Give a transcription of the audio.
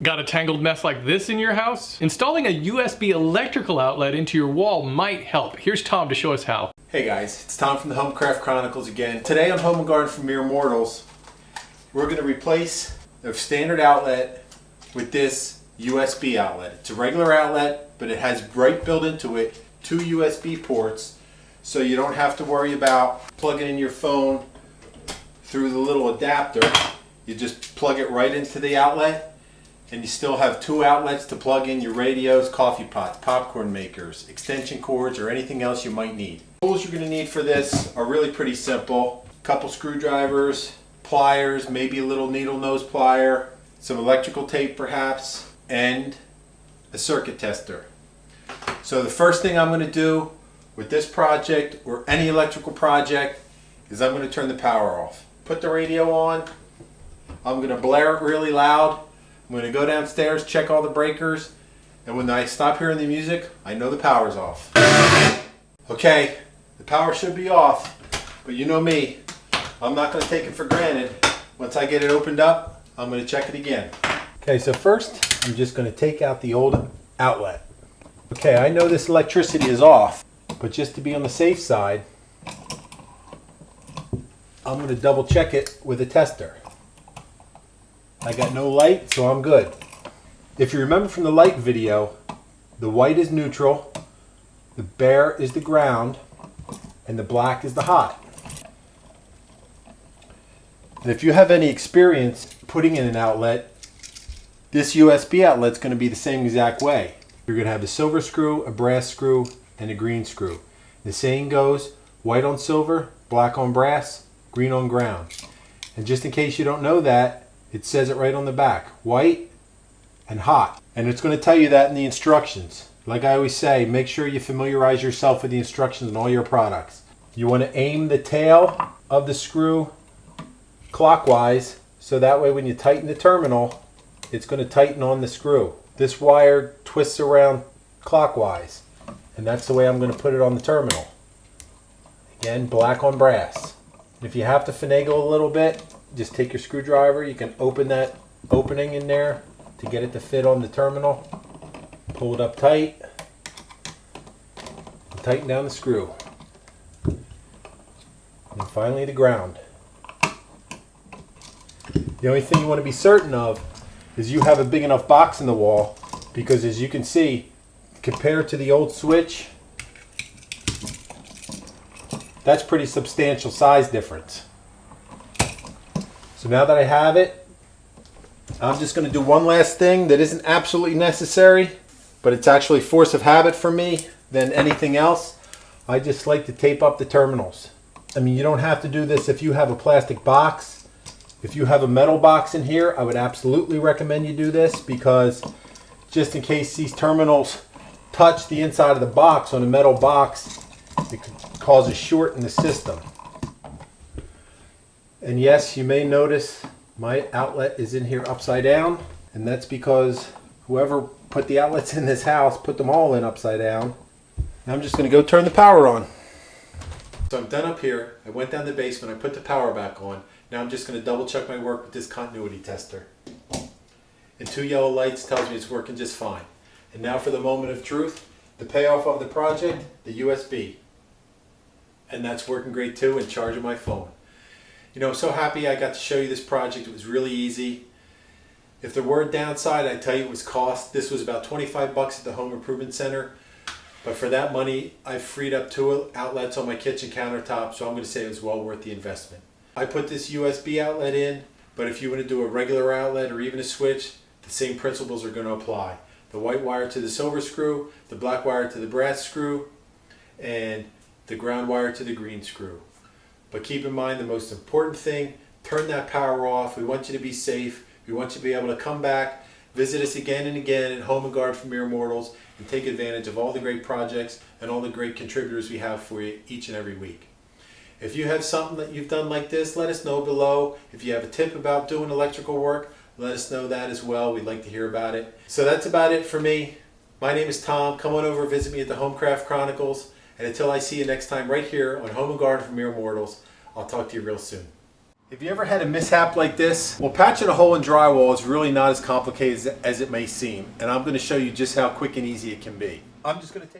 Got a tangled mess like this in your house? Installing a USB electrical outlet into your wall might help. Here's Tom to show us how. Hey guys, it's Tom from the Homecraft Chronicles again. Today on Home and Garden for Mere Mortals, we're going to replace the standard outlet with this USB outlet. It's a regular outlet, but it has right built into it 2 USB ports, so you don't have to worry about plugging in your phone through the little adapter. You just plug it right into the outlet, and you still have 2 outlets to plug in your radios, coffee pots, popcorn makers, extension cords, or anything else you might need. The tools you're going to need for this are really pretty simple. A couple screwdrivers, pliers, maybe a little needle nose plier, some electrical tape perhaps, and a circuit tester. So the first thing I'm going to do with this project, or any electrical project, is I'm going to turn the power off. Put the radio on. I'm going to blare it really loud. I'm going to go downstairs, check all the breakers, and when I stop hearing the music, I know the power's off. Okay, the power should be off, but you know me, I'm not going to take it for granted. Once I get it opened up, I'm going to check it again. Okay, so first, I'm just going to take out the old outlet. Okay, I know this electricity is off, but just to be on the safe side, I'm going to double check it with a tester. I got no light, so I'm good. If you remember from the light video, the white is neutral, the bare is the ground, and the black is the hot. And if you have any experience putting in an outlet, this USB outlet is going to be the same exact way. You're going to have a silver screw, a brass screw, and a green screw. The saying goes, white on silver, black on brass, green on ground. And just in case you don't know that, it says it right on the back, white and hot. And it's going to tell you that in the instructions. Like I always say, make sure you familiarize yourself with the instructions on all your products. You want to aim the tail of the screw clockwise, so that way when you tighten the terminal, it's going to tighten on the screw. This wire twists around clockwise, and that's the way I'm going to put it on the terminal. Again, black on brass. If you have to finagle a little bit, just take your screwdriver. You can open that opening in there to get it to fit on the terminal. Pull it up tight. And tighten down the screw. And finally the ground. The only thing you want to be certain of is you have a big enough box in the wall, because as you can see, compared to the old switch, that's pretty substantial size difference. So now that I have it, I'm just going to do one last thing that isn't absolutely necessary, but it's actually force of habit for me than anything else. I just like to tape up the terminals. I mean, you don't have to do this if you have a plastic box. If you have a metal box in here, I would absolutely recommend you do this, because just in case these terminals touch the inside of the box on a metal box, it could cause a short in the system. And yes, you may notice my outlet is in here upside down, and that's because whoever put the outlets in this house put them all in upside down. Now I'm just going to go turn the power on. So I'm done up here. I went down the basement, I put the power back on. Now I'm just going to double check my work with this continuity tester. And 2 yellow lights tells me it's working just fine. And now for the moment of truth, the payoff of the project, the USB. And that's working great too, and charging my phone. You know, I'm so happy I got to show you this project. It was really easy. If there were a downside, I'd tell you it was cost. This was about 25 bucks at the Home Improvement Center. But for that money, I've freed up 2 outlets on my kitchen countertop, so I'm going to say it was well worth the investment. I put this USB outlet in, but if you want to do a regular outlet or even a switch, the same principles are going to apply. The white wire to the silver screw, the black wire to the brass screw, and the ground wire to the green screw. But keep in mind the most important thing, turn that power off. We want you to be safe. We want you to be able to come back, visit us again and again at Home and Garden for Mere Mortals, and take advantage of all the great projects and all the great contributors we have for you each and every week. If you have something that you've done like this, let us know below. If you have a tip about doing electrical work, let us know that as well. We'd like to hear about it. So that's about it for me. My name is Tom. Come on over and visit me at the Homecraft Chronicles. And until I see you next time right here on Home and Garden for Mere Mortals, I'll talk to you real soon. If you ever had a mishap like this, well, patching a hole in drywall is really not as complicated as it may seem, and I'm going to show you just how quick and easy it can be. I'm just going to take